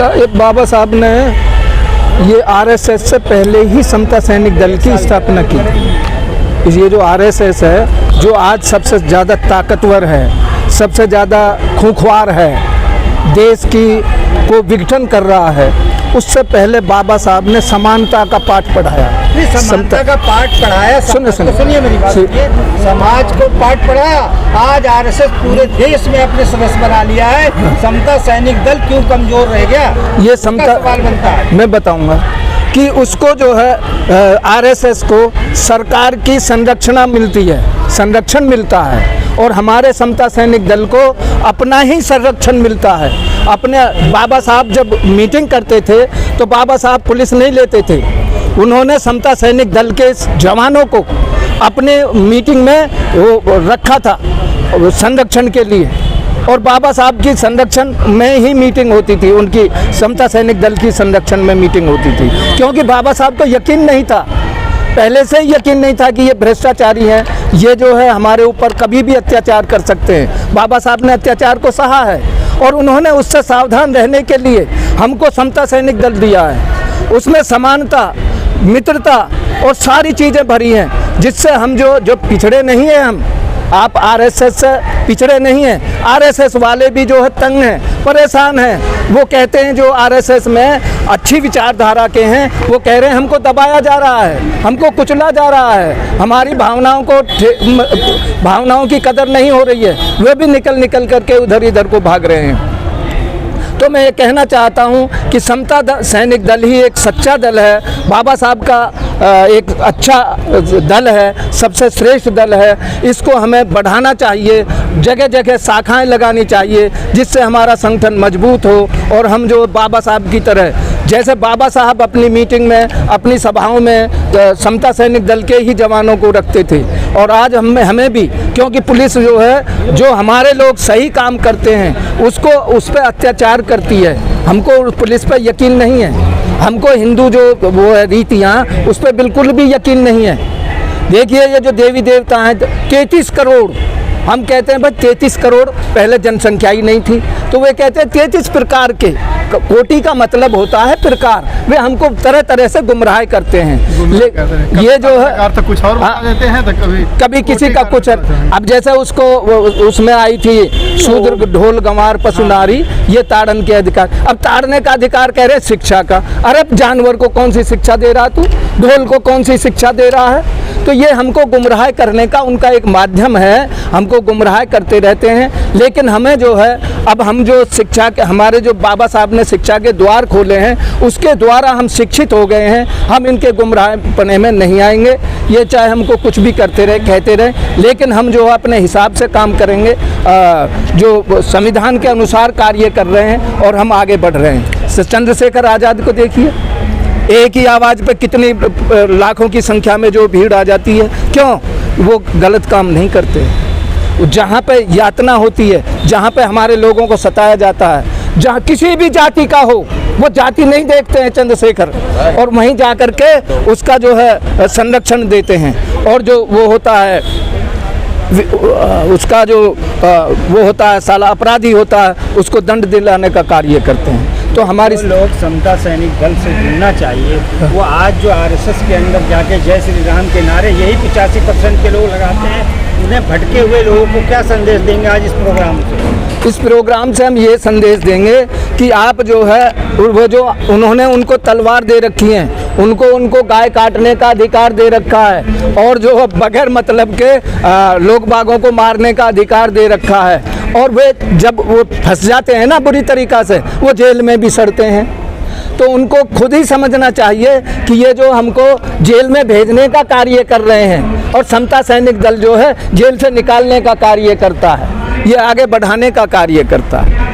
बाबा साहब ने ये आरएसएस से पहले ही समता सैनिक दल की स्थापना की थी। ये जो आरएसएस है, जो आज सबसे ज़्यादा ताकतवर है, सबसे ज़्यादा खूंखार है, देश की को विघटन कर रहा है, उससे पहले बाबा साहब ने समानता का पाठ पढ़ाया। समानता का पाठ पढ़ाया, सुनिए मेरी बात, समाज को पाठ पढ़ाया। आज आरएसएस पूरे देश में अपने सदस्य बना लिया है। समता सैनिक दल क्यों कमजोर रह गया, ये समता सवाल बनता है। मैं बताऊंगा कि उसको जो है आरएसएस को सरकार की संरक्षण मिलती है, संरक्षण मिलता है, और हमारे समता सैनिक दल को अपना ही संरक्षण मिलता है। अपने बाबा साहब जब मीटिंग करते थे तो बाबा साहब पुलिस नहीं लेते थे, उन्होंने समता सैनिक दल के जवानों को अपने मीटिंग में वो रखा था संरक्षण के लिए, और बाबा साहब की संरक्षण में ही मीटिंग होती थी, उनकी समता सैनिक दल की संरक्षण में मीटिंग होती थी, क्योंकि बाबा साहब को यकीन नहीं था, पहले से ही यकीन नहीं था कि ये भ्रष्टाचारी हैं, ये जो है हमारे ऊपर कभी भी अत्याचार कर सकते हैं। बाबा साहब ने अत्याचार को सहा है और उन्होंने उससे सावधान रहने के लिए हमको समता सैनिक दल दिया है। उसमें समानता, मित्रता और सारी चीज़ें भरी हैं, जिससे हम जो पिछड़े नहीं हैं, हम आप आरएसएस से पिछड़े नहीं हैं। आरएसएस वाले भी जो है तंग हैं, परेशान हैं। वो कहते हैं जो आरएसएस में अच्छी विचारधारा के हैं, वो कह रहे हैं हमको दबाया जा रहा है, हमको कुचला जा रहा है, हमारी भावनाओं की कदर नहीं हो रही है, वे भी निकल करके उधर इधर को भाग रहे हैं। तो मैं ये कहना चाहता हूँ कि समता सैनिक दल ही एक सच्चा दल है, बाबा साहब का एक अच्छा दल है, सबसे श्रेष्ठ दल है। इसको हमें बढ़ाना चाहिए, जगह जगह शाखाएं लगानी चाहिए, जिससे हमारा संगठन मजबूत हो और हम जो बाबा साहब की तरह, जैसे बाबा साहब अपनी मीटिंग में, अपनी सभाओं में समता सैनिक दल के ही जवानों को रखते थे, और आज हमें भी, क्योंकि पुलिस जो है, जो हमारे लोग सही काम करते हैं उसको उस पर अत्याचार करती है। हमको पुलिस पर यकीन नहीं है, हमको हिंदू जो वो है रीतियाँ, उस पर बिल्कुल भी यकीन नहीं है। देखिए ये जो देवी देवता हैं, 33 करोड़, हम कहते हैं भाई 33 करोड़, पहले जनसंख्या ही नहीं थी, तो वे कहते हैं 33 प्रकार के, कोटि का मतलब होता है प्रकार, वे हमको तरह तरह से गुमराह करते हैं। ये जो है तो कुछ और बता देते हैं, तो कभी किसी का कुछ, अब जैसे उसको उसमें आई थी शूद्र ढोल गंवार पशु नारी, ये ताड़न के अधिकार, अब ताड़ने का अधिकार कह रहे शिक्षा का। अरे जानवर को कौन सी शिक्षा दे रहा तू, ढोल को कौन सी शिक्षा दे रहा है? तो ये हमको गुमराह करने का उनका एक माध्यम है, हमको गुमराह करते रहते हैं। लेकिन हमें जो है, अब हम जो शिक्षा के, हमारे जो बाबा साहब ने शिक्षा के द्वार खोले हैं, उसके द्वारा हम शिक्षित हो गए हैं, हम इनके गुमराहपने में नहीं आएंगे। ये चाहे हमको कुछ भी करते रहे, कहते रहे, लेकिन हम जो अपने हिसाब से काम करेंगे, जो संविधान के अनुसार कार्य कर रहे हैं और हम आगे बढ़ रहे हैं। चंद्रशेखर आज़ाद को देखिए, एक ही आवाज़ पे कितनी लाखों की संख्या में जो भीड़ आ जाती है, क्यों? वो गलत काम नहीं करते। जहाँ पे यातना होती है, जहाँ पे हमारे लोगों को सताया जाता है, जहाँ किसी भी जाति का हो, वो जाति नहीं देखते हैं चंद्रशेखर, और वहीं जा कर के उसका जो है संरक्षण देते हैं। और जो वो होता है, उसका जो वो होता है, साला अपराधी होता है, उसको दंड दिलाने का कार्य करते हैं। तो हमारी लोग समता सैनिक दल से जुड़ना चाहिए। वो आज जो आरएसएस के अंदर जाके जय श्री राम के नारे यही 85% के लोग लगाते हैं, उन्हें भटके हुए लोगों को क्या संदेश देंगे आज इस प्रोग्राम से? इस प्रोग्राम से हम ये संदेश देंगे कि आप जो है, वो जो उन्होंने उनको तलवार दे रखी है, उनको गाय काटने का अधिकार दे रखा है, और जो बगैर मतलब के लोग बागों को मारने का अधिकार दे रखा है, और वे जब वो फंस जाते हैं ना बुरी तरीक़ा से, वो जेल में भी सड़ते हैं। तो उनको खुद ही समझना चाहिए कि ये जो हमको जेल में भेजने का कार्य कर रहे हैं, और समता सैनिक दल जो है जेल से निकालने का कार्य करता है, ये आगे बढ़ाने का कार्य करता है।